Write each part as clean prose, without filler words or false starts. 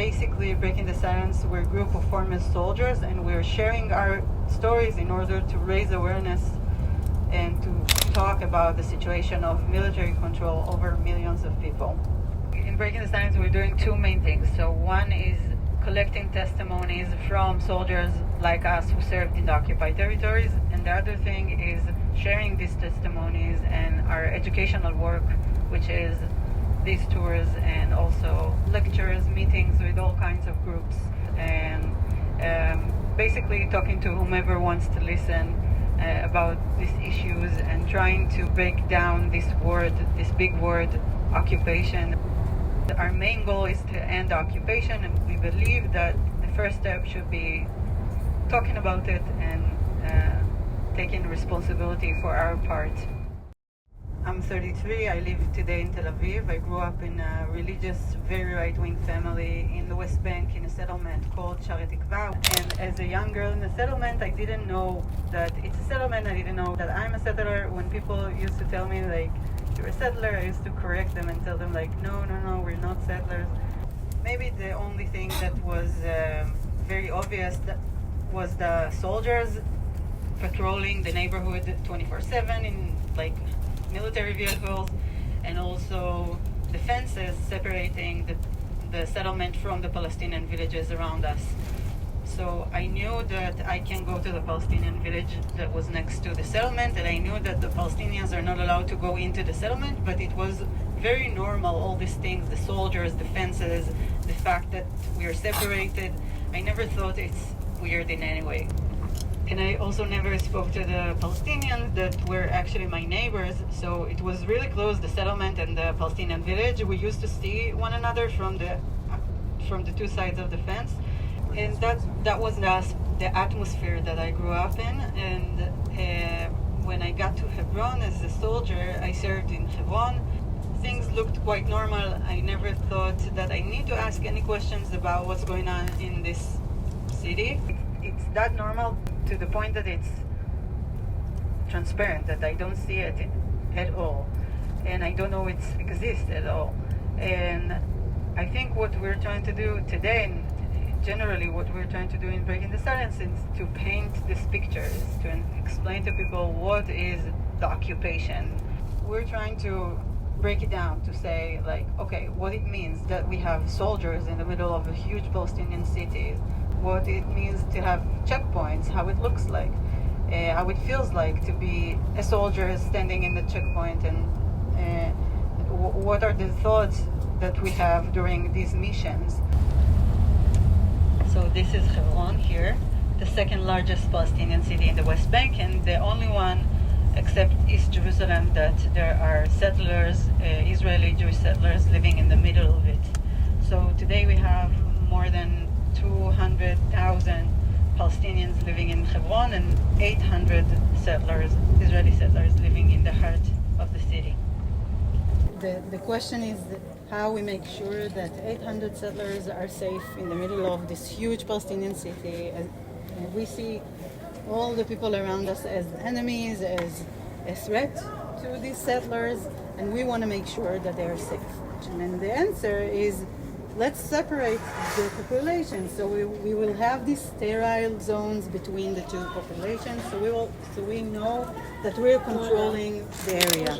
basically, Breaking the Silence, we're a group of former soldiers, and we're sharing our stories in order to raise awareness and to talk about the situation of military control over millions of people. In Breaking the Silence, we're doing two main things. So one is collecting testimonies from soldiers like us who served in the occupied territories, and the other thing is sharing these testimonies and our educational work, which is these tours and also lectures, meetings with all kinds of groups, and basically talking to whomever wants to listen about these issues and trying to break down this big word, occupation. Our main goal is to end the occupation, and we believe that the first step should be talking about it and taking responsibility for our part. I'm 33. I live today in Tel Aviv. I grew up in a religious, very right-wing family in the West Bank in a settlement called Sharet Tikva. And as a young girl in the settlement, I didn't know that it's a settlement. I didn't know that I'm a settler. When people used to tell me, like, you're a settler, I used to correct them and tell them, like, no, we're not settlers. Maybe the only thing that was very obvious was the soldiers patrolling the neighborhood 24/7 in, like, military vehicles, and also the fences separating the settlement from the Palestinian villages around us. So I knew that I can go to the Palestinian village that was next to the settlement, and I knew that the Palestinians are not allowed to go into the settlement, but it was very normal, all these things, the soldiers, the fences, the fact that we are separated. I never thought it's weird in any way. And I also never spoke to the Palestinians that were actually my neighbors, so it was really close, the settlement and the Palestinian village. We used to see one another from the two sides of the fence, and that was the atmosphere that I grew up in. And when I got to Hebron as a soldier, I served in Hebron. Things looked quite normal. I never thought that I need to ask any questions about what's going on in this city. It's that normal to the point that it's transparent, that I don't see it at all, and I don't know it exists at all. And I think what we're trying to do today, and generally what we're trying to do in Breaking the Silence, is to paint these pictures, to explain to people what is the occupation. We're trying to break it down to say, like, okay, what it means that we have soldiers in the middle of a huge Palestinian city, what it means to have checkpoints, how it looks like, how it feels like to be a soldier standing in the checkpoint, and what are the thoughts that we have during these missions. So this is Hebron here, the second largest Palestinian city in the West Bank, and the only one except East Jerusalem that there are settlers, Israeli Jewish settlers living in the middle of it. So today we have more than 200,000 Palestinians living in Hebron and 800 settlers, Israeli settlers, living in the heart of the city. The question is how we make sure that 800 settlers are safe in the middle of this huge Palestinian city. And we see all the people around us as enemies, as a threat to these settlers, and we want to make sure that they are safe. And the answer is, let's separate the population. So we will have these sterile zones between the two populations. So we know that we're controlling the area.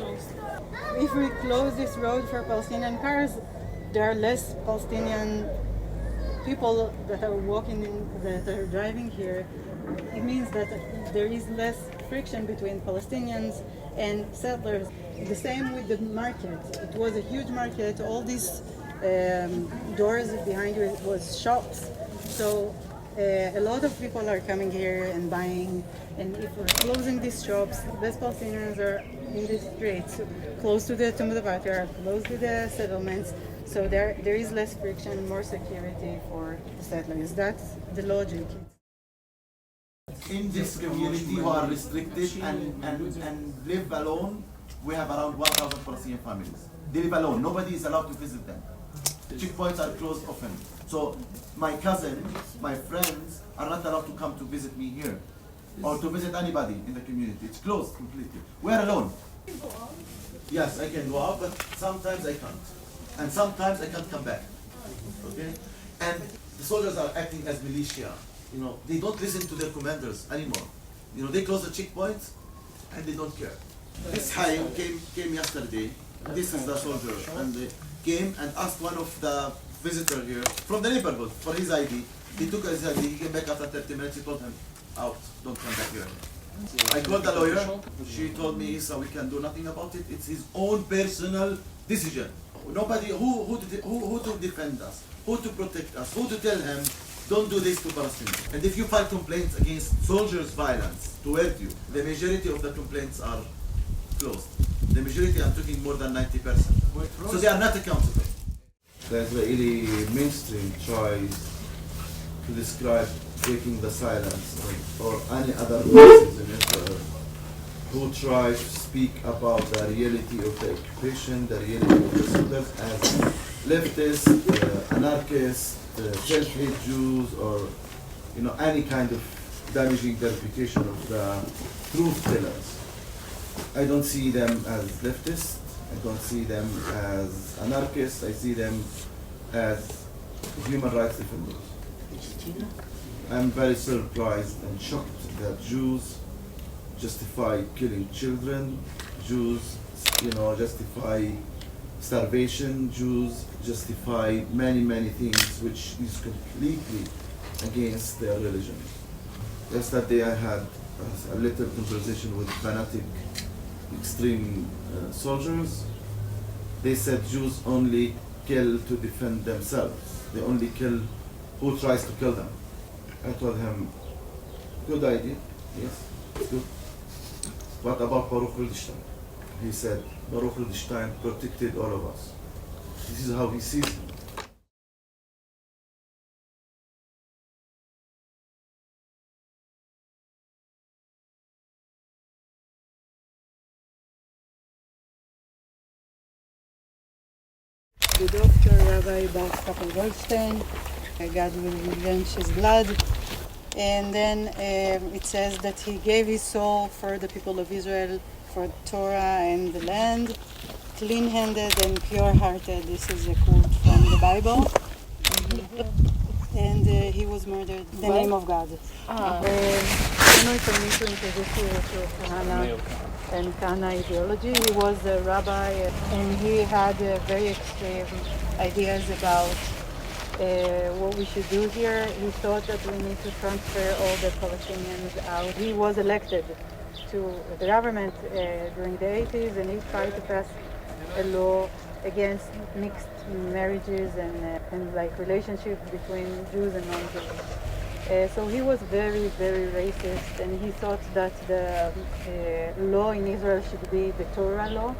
If we close this road for Palestinian cars, there are less Palestinian people that are that are driving here. It means that there is less friction between Palestinians and settlers. The same with the market. It was a huge market. All these doors behind you was shops. So a lot of people are coming here and buying. And if we're closing these shops, less Palestinians are in the streets, close to the Tomb of the Patriarch, close to the settlements. So there is less friction, more security for the settlers. That's the logic. In this community who are restricted and live alone, we have around 1,000 Palestinian families. They live alone. Nobody is allowed to visit them. The checkpoints are closed often. So my cousins, my friends are not allowed to come to visit me here or to visit anybody in the community. It's closed completely. We are alone. Yes, I can go out, but sometimes I can't. And sometimes I can't come back. Okay? And the soldiers are acting as militia. You know, they don't listen to their commanders anymore. You know, they close the checkpoints and they don't care. This Haim came yesterday. This is the soldier, and they came and asked one of the visitors here from the neighborhood for his ID. He took his ID. He came back after 30 minutes. He told him, "Out, don't come back here." I called the lawyer. She told me, "So we can do nothing about it. It's his own personal decision. Nobody who to defend us, who to protect us, who to tell him." Don't do this to Palestinians. And if you file complaints against soldiers' violence toward you, the majority of the complaints are closed. The majority, I'm talking more than 90%. So they are not accountable. The Israeli mainstream tries to describe breaking the silence or any other voices in Israel who try to speak about the reality of the occupation, the reality of the soldiers as leftists, anarchists, self-hate Jews, or any kind of damaging the reputation of the truth tellers. I don't see them as leftists. I don't see them as anarchists. I see them as human rights defenders. I'm very surprised and shocked that Jews justify killing children. Jews, justify starvation. Jews justify many things which is completely against their religion. Yesterday I had a little conversation with fanatic extreme soldiers. They said Jews only kill to defend themselves. They only kill who tries to kill them. I told him, good idea, yes, it's good. What about Baruch Goldstein? He said, Baruch Goldstein protected all of us. This is how he sees it. The doctor, Rabbi Baruch Goldstein, God will revenge his blood. And then it says that he gave his soul for the people of Israel, for Torah and the land, clean-handed and pure-hearted. This is a quote from the Bible. And he was murdered in the name of God. I don't know if I need to introduce you to Kahana and Kahana ideology. He was a rabbi and he had very extreme ideas about what we should do here. He thought that we need to transfer all the Palestinians out. He was elected to the government during the 80s, and he tried to pass a law against mixed marriages and like relationships between Jews and non-Jews. So he was very racist, and he thought that the law in Israel should be the Torah law.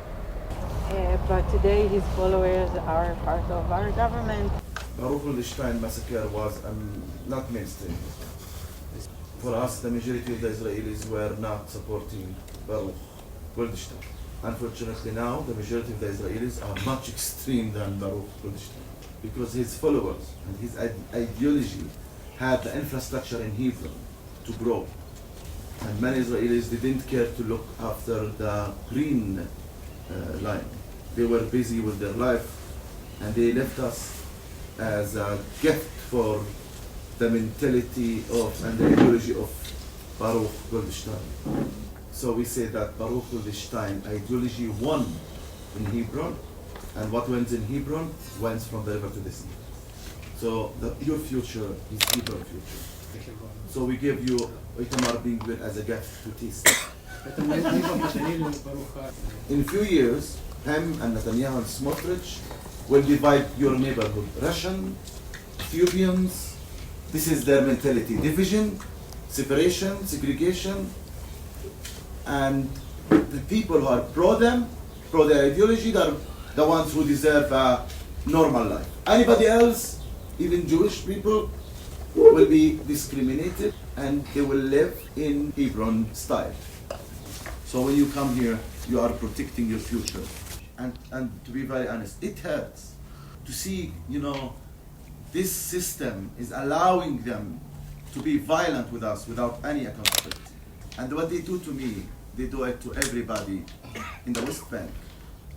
But today his followers are part of our government. Baruch Goldstein massacre was not mainstream. For us, the majority of the Israelis were not supporting Baruch Goldstein. Unfortunately now, the majority of the Israelis are much extreme than Baruch Goldstein, because his followers and his ideology had the infrastructure in Hebron to grow. And many Israelis didn't care to look after the green line. They were busy with their life, and they left us as a gift for the mentality of and the ideology of Baruch Goldstein. So we say that Baruch Goldstein ideology won in Hebron, and what went in Hebron went from the river to the sea. So your future is Hebron future. So we give you Itamar being given as a gift to taste. In a few years, him and Netanyahu and Smotrich will divide your neighborhood. Russian, Ethiopians, this is their mentality. Division, separation, segregation, and the people who are pro them, pro their ideology, they're the ones who deserve a normal life. Anybody else, even Jewish people, will be discriminated, and they will live in Hebron style. So when you come here, you are protecting your future. And to be very honest, it hurts to see, this system is allowing them to be violent with us without any accountability. And what they do to me, they do it to everybody in the West Bank.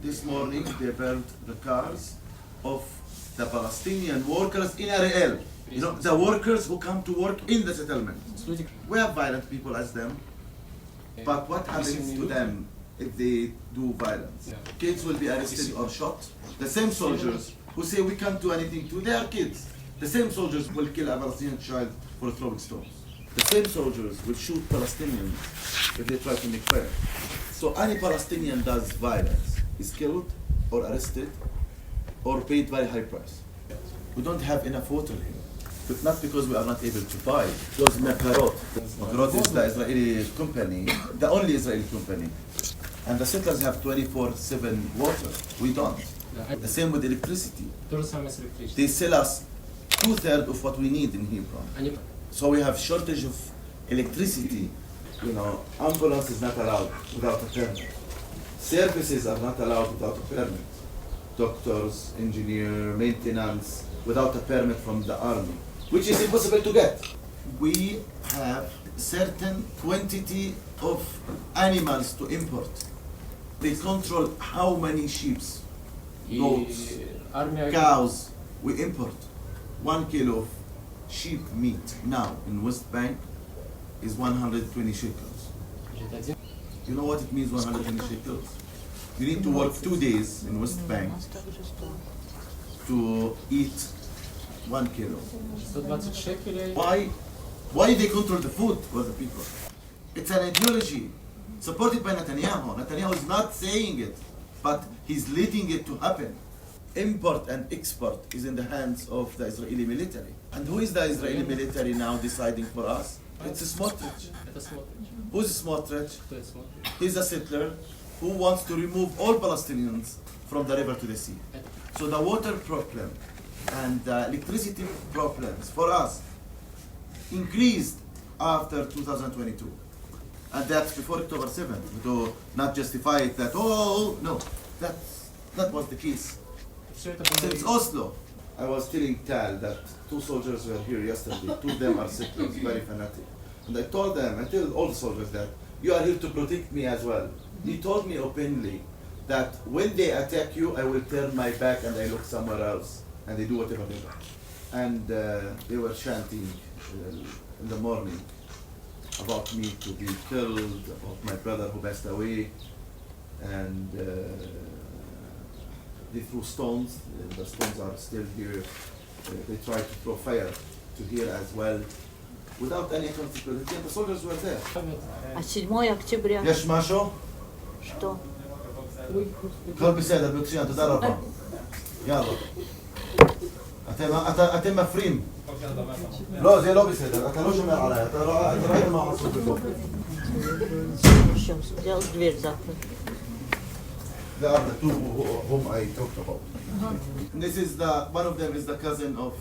This morning, they burned the cars of the Palestinian workers in Ariel. You know, the workers who come to work in the settlement. We have violent people as them, but what happens to them if they do violence? Kids will be arrested or shot. The same soldiers who say we can't do anything to their kids, the same soldiers will kill a Palestinian child for throwing stones. The same soldiers will shoot Palestinians if they try to make fire. So any Palestinian does violence is killed or arrested or paid very high price. We don't have enough water here, but not because we are not able to buy. Because Makarot is the Israeli company, the only Israeli company. And the settlers have 24/7 water. We don't. The same with electricity. They sell us 2/3 of what we need in Hebron. So we have shortage of electricity. You know, ambulance is not allowed without a permit. Services are not allowed without a permit. Doctors, engineer, maintenance, without a permit from the army, which is impossible to get. We have certain quantity of animals to import. They control how many sheep, goats, cows we import. 1 kilo of sheep meat now in West Bank is 120 shekels. You know what it means, 120 shekels? You need to work 2 days in West Bank to eat 1 kilo. Why they control the food for the people? It's an ideology supported by Netanyahu. Netanyahu is not saying it, but he's leading it to happen. Import and export is in the hands of the Israeli military. And who is the Israeli military now deciding for us? It's Smotrich. Who's Smotrich? He's a settler who wants to remove all Palestinians from the river to the sea. So the water problem and the electricity problems for us increased after 2022. And that's before October 7th, to not justify it that, oh, no, that was the case. Since Oslo. I was telling Tal that 2 soldiers were here yesterday. 2 of them are settlers, very fanatic. And I told them, I tell all the soldiers that you are here to protect me as well. He told me openly that when they attack you, I will turn my back and I look somewhere else. And they do whatever they want. And they were chanting in the morning about me to be killed, about my brother who passed away. And they threw stones. The stones are still here. They tried to throw fire to here as well, without any accountability. And the soldiers were there. А 7 октября يش ماشو؟ что? كل بسادة بيكشين تدرب. يلا. أتم فريم. لا زي لو بسادة. أتلو شمال عليها. أترى ما حصل بالفوق. Еще сделал дверь закрыть. They are the 2 whom I talked about. This is one of them is the cousin of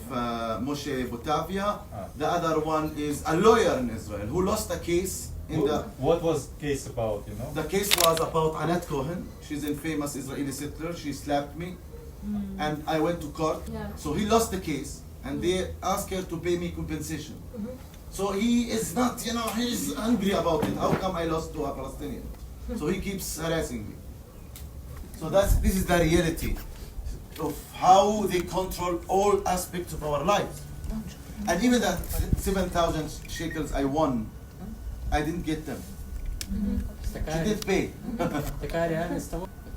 Moshe Botavia. The other one is a lawyer in Israel who lost a case in the. What was case about? You know. The case was about Anat Cohen. She's a famous Israeli settler. She slapped me, and I went to court. Yeah. So he lost the case, and they asked her to pay me compensation. So he is not, he's angry about it. How come I lost to a Palestinian? So he keeps harassing me. So this is the reality of how they control all aspects of our lives. And even that 7,000 shekels I won, I didn't get them. She didn't pay.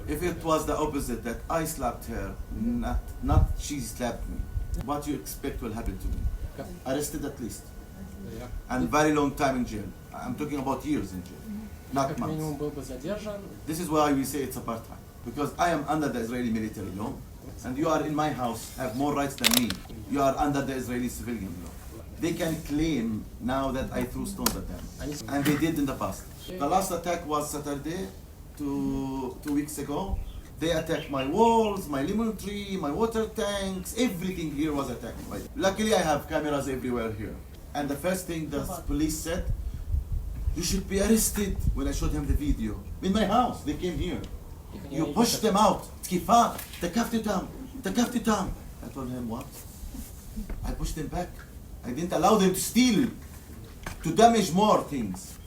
If it was the opposite, that I slapped her, not she slapped me, what do you expect will happen to me? Arrested at least. And very long time in jail. I'm talking about years in jail, not months. This is why we say it's apartheid. Because I am under the Israeli military law, and you are in my house, have more rights than me. You are under the Israeli civilian law. They can claim now that I threw stones at them, and they did in the past. The last attack was Saturday, two weeks ago. They attacked my walls, my lemon tree, my water tanks, everything here was attacked. Luckily I have cameras everywhere here. And the first thing the police said, you should be arrested. When I showed him the video, in my house, they came here. You pushed them out. تكيفا تكفتتهم. I told him what? I pushed them back. I didn't allow them to steal, to damage more things.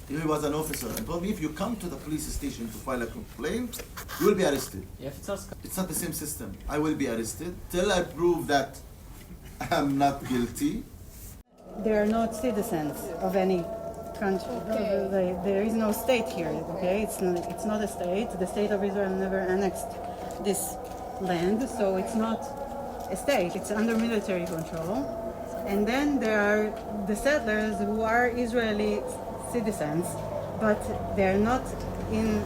He was an officer and told me if you come to the police station to file a complaint, you will be arrested. It's not the same system. I will be arrested till I prove that I'm not guilty. They are not citizens of any country. There is no state here. Okay, it's not a state. The state of Israel never annexed this land, so it's not a state. It's under military control. And then there are the settlers who are Israeli citizens, but they are not in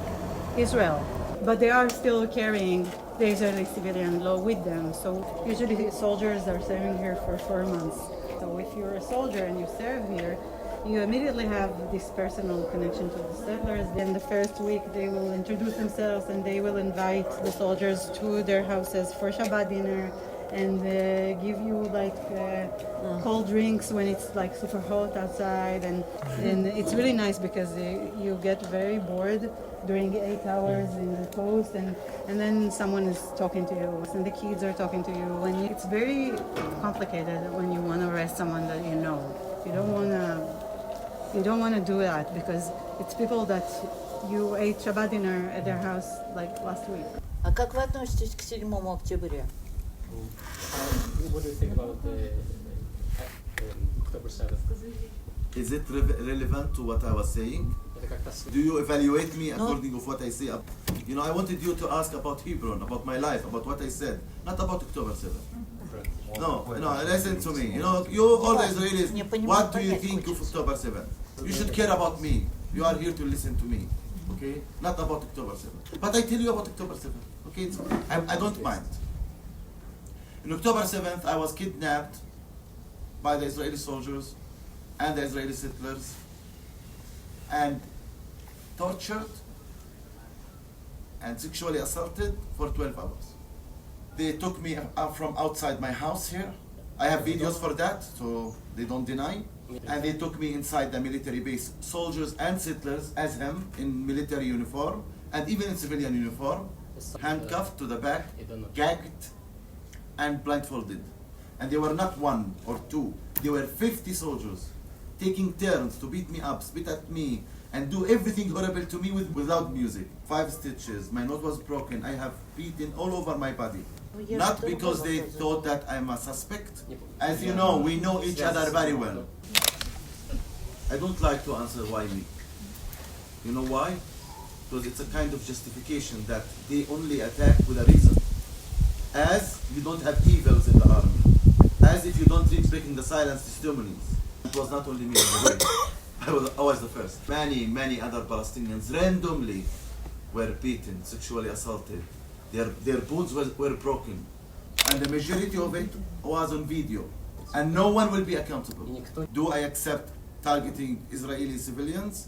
Israel. But they are still carrying the Israeli civilian law with them. So usually soldiers are serving here for 4 months. So if you're a soldier and you serve here, you immediately have this personal connection to the settlers. Then the first week they will introduce themselves and they will invite the soldiers to their houses for Shabbat dinner and give you like cold drinks when it's like super hot outside. And it's really nice because you get very bored during 8 hours in the post and then someone is talking to you and the kids are talking to you. And it's very complicated when you want to arrest someone that you know. You don't want to do that because it's people that you ate Shabbat dinner at their house like last week. А как вы относитесь к 7 октября? What do you think about the October 7th? Is it relevant to what I was saying? Do you evaluate me according to what I say? You know, I wanted you to ask about Hebron, about my life, about what I said, not about October 7th. No, listen to me. You know, you all the Israelis, what do you think of October 7th? You should care about me. You are here to listen to me, okay? Not about October 7th. But I tell you about October 7th, okay? I don't mind. On October 7th, I was kidnapped by the Israeli soldiers and the Israeli settlers and tortured and sexually assaulted for 12 hours. They took me from outside my house here. I have videos for that, so they don't deny. And they took me inside the military base, soldiers and settlers as him in military uniform and even in civilian uniform, handcuffed to the back, gagged and blindfolded. And they were not 1 or 2, they were 50 soldiers taking turns to beat me up, spit at me, and do everything horrible to me without music. 5 stitches, my nose was broken, I have beaten all over my body. Not because they thought that I'm a suspect. As you know, we know each other very well. I don't like to answer why me. You know why? Because it's a kind of justification that they only attack with a reason. As you don't have evils in the army. As if you don't read breaking the silence testimonies. It was not only me, by the way. I was the first. Many other Palestinians randomly were beaten, sexually assaulted. Their bones were broken. And the majority of it was on video. And no one will be accountable. Do I accept targeting Israeli civilians?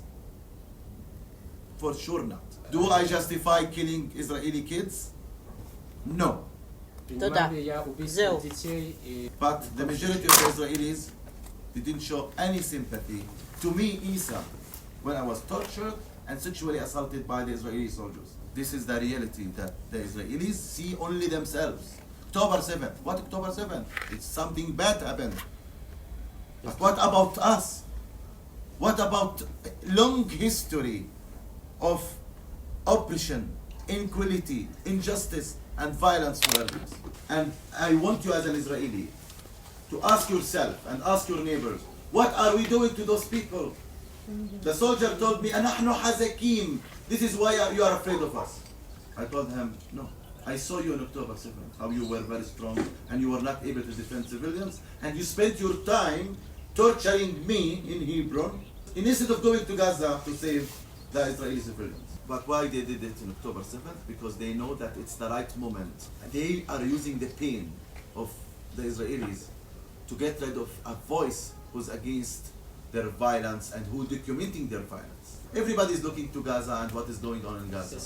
For sure not. Do I justify killing Israeli kids? No. Да. Зел. But the majority of the Israelis didn't show any sympathy to me, Isa, when I was tortured and sexually assaulted by the Israeli soldiers. This is the reality that the Israelis see only themselves. October 7th. What October 7th? It's something bad happened. But what about us? What about long history of oppression, inequality, injustice, and violence towards us? And I want you as an Israeli to ask yourself and ask your neighbors, what are we doing to those people? The soldier told me, "Anahnu hazakim." This is why you are afraid of us. I told him, no. I saw you on October 7th, how you were very strong and you were not able to defend civilians, and you spent your time torturing me in Hebron instead of going to Gaza to save the Israeli civilians. But why they did it on October 7th? Because they know that it's the right moment. They are using the pain of the Israelis to get rid of a voice who's against their violence and who documenting their violence. Everybody is looking to Gaza and what is going on in Gaza.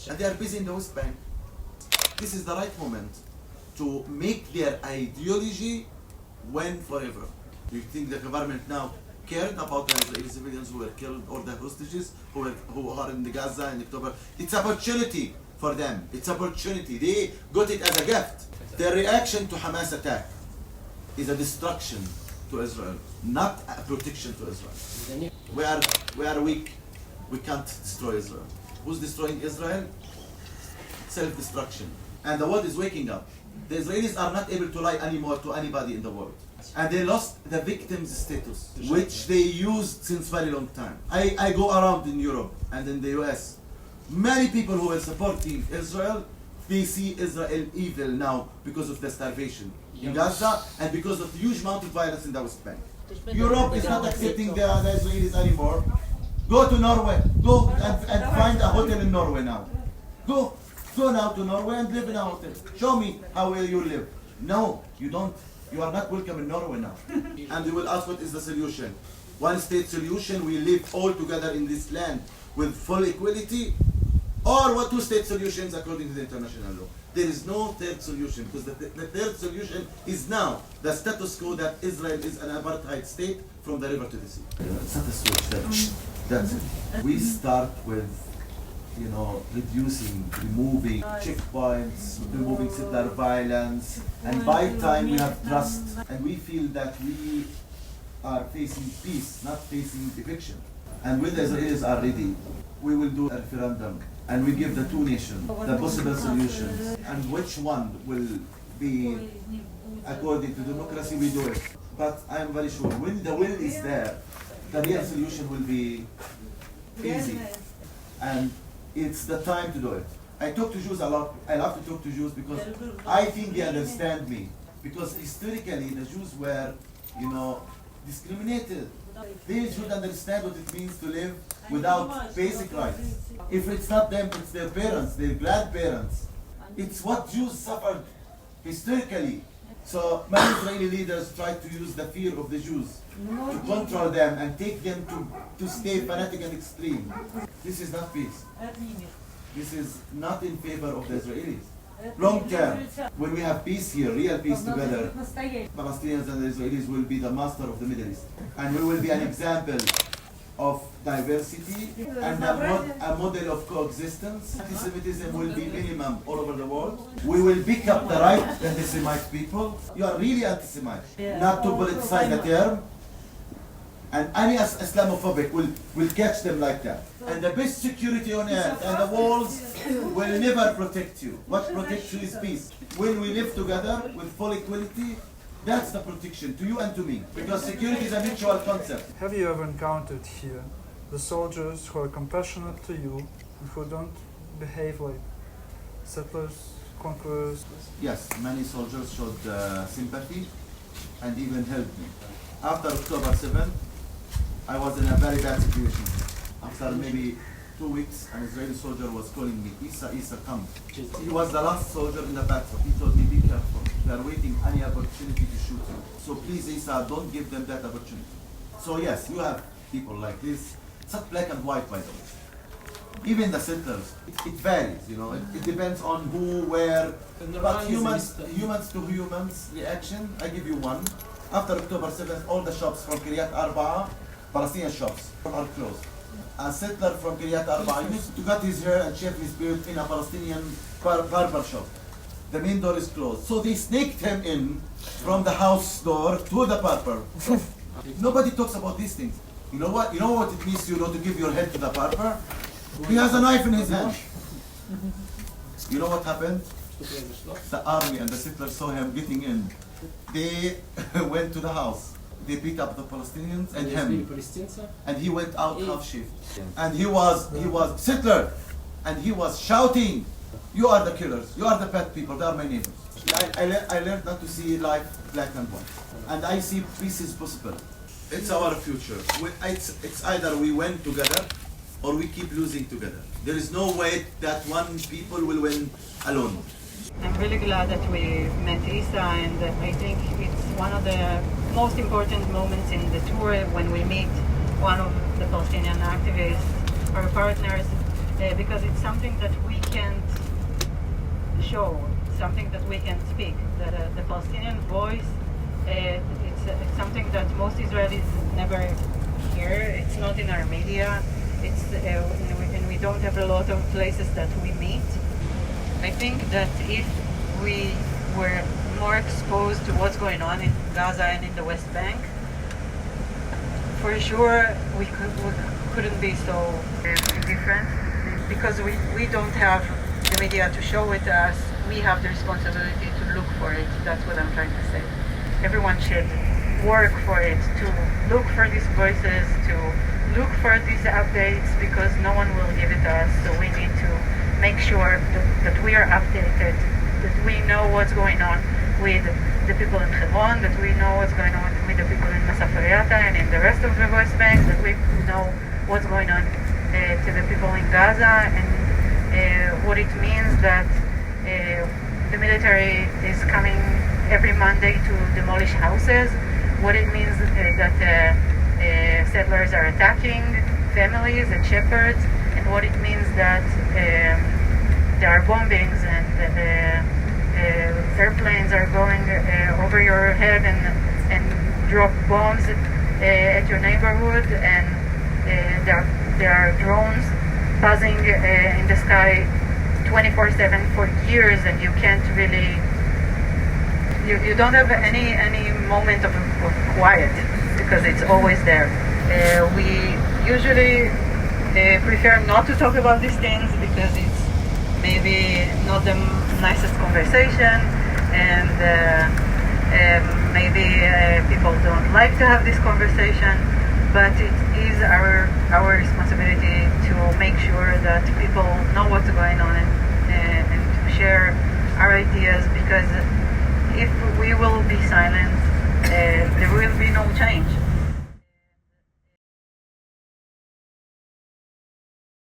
And they are busy in the West Bank. This is the right moment to make their ideology win forever. Do you think the government now cared about the Israeli civilians who were killed or the hostages who are in the Gaza in October? It's opportunity for them. It's opportunity. They got it as a gift. Their reaction to Hamas attack is a destruction to Israel, not a protection to Israel. We are weak. we can't destroy Israel. Who's destroying Israel? Self-destruction. And the world is waking up. The Israelis are not able to lie anymore to anybody in the world. And they lost the victim's status, which they used since very long time. I go around in Europe and in the US. Many people who are supporting Israel, they see Israel evil now because of the starvation in Gaza and because of the huge amount of violence in the West Bank. Europe is not accepting the Israelis anymore. Go to Norway. Go and find a hotel in Norway now. Go now to Norway and live in a hotel. Show me how will you live. No, you don't. You are not welcome in Norway now. And you will ask what is the solution. One state solution, we live all together in this land with full equality, or what two-state solutions according to the international law. There is no third solution, because the third solution is now the status quo that Israel is an apartheid state from the river to the sea. It's not a switch, that's it. We start with, reducing, removing checkpoints, removing settler violence, and by time we have trust, and we feel that we are facing peace, not facing eviction. And when the Israelis are ready, we will do a referendum, and we give the two nations the possible solutions, and which one will be according to democracy, we do it. But I am very sure when the will is there, the real solution will be easy. And it's the time to do it. I talk to Jews a lot. I love to talk to Jews because I think they understand me. Because historically, the Jews were, discriminated. They should understand what it means to live without basic rights. If it's not them, it's their parents, their grandparents. It's what Jews suffered historically. So many Israeli leaders try to use the fear of the Jews to control them and take them to stay fanatic and extreme. This is not peace. This is not in favor of the Israelis. Long term, when we have peace here, real peace together, Palestinians and the Israelis will be the master of the Middle East. And we will be an example of diversity and a model of coexistence. Anti-Semitism will be minimum all over the world. We will pick up the right anti-Semite people. You are really anti-Semite. Not to politicize the term. And any Islamophobic will catch them like that. And the best security on earth and the walls will never protect you. What protects you is peace. When we live together with full equality, that's the protection to you and to me. Because security is a mutual concept. Have you ever encountered here the soldiers who are compassionate to you and who don't behave like settlers, conquerors? Yes, many soldiers showed sympathy and even helped me. After October 7th, I was in a very bad situation. After maybe 2 weeks, an Israeli soldier was calling me, Isa, come. He was the last soldier in the battle. He told me, be careful. They are waiting any opportunity to shoot you. So please, Isa, don't give them that opportunity. So yes, you have people like this. It's not black and white, by the way. Even the settlers, it varies, It depends on who, where. But humans to humans reaction, I give you one. After October 7th, all the shops from Kiryat Arba'a, Palestinian shops, are closed. A settler from Kiryat Arba'a used to cut his hair and shave his beard in a Palestinian barber shop. The main door is closed. So they snaked him in from the house door to the barber shop. Nobody talks about these things. You know what? You know what it means, to give your head to the barber? He has a knife in his hand. You know what happened? The army and the settlers saw him getting in. They went to the house. They picked up the Palestinians and him. And he went out half shift. And he was settler. And he was shouting, you are the killers. You are the bad people. They are my neighbors. I learned not to see life black and white. And I see peace is possible. It's our future. It's either we win together or we keep losing together. There is no way that one people will win alone. I'm really glad that we met Isa, and I think it's one of the most important moments in the tour when we meet one of the Palestinian activists, our partners, because it's something that we can't show, something that we can speak. The Palestinian voice, it's something that most Israelis never hear. It's not in our media. And we don't have a lot of places that we meet. I think that if we were more exposed to what's going on in Gaza and in the West Bank, for sure we couldn't be so different because we don't have the media to show it to us. We have the responsibility to look for it. That's what I'm trying to say. Everyone should work for it, to look for these voices, to look for these updates, because no one will give it to us. So we need to make sure that we are updated, that we know what's going on with the people in Hebron, that we know what's going on with the people in Masafariata and in the rest of the West Bank, that we know what's going on to the people in Gaza, and what it means that the military is coming every Monday to demolish houses, what it means that settlers are attacking families and shepherds, and what it means that there are bombings and airplanes are going over your head and drop bombs at your neighborhood, and there are drones buzzing in the sky 24/7 for years, and you can't really, you don't have any moment of quiet because it's always there. We usually prefer not to talk about these things because it's maybe not the nicest conversation, and maybe people don't like to have this conversation, but it is our responsibility to make sure that people know what's going on and to share our ideas, because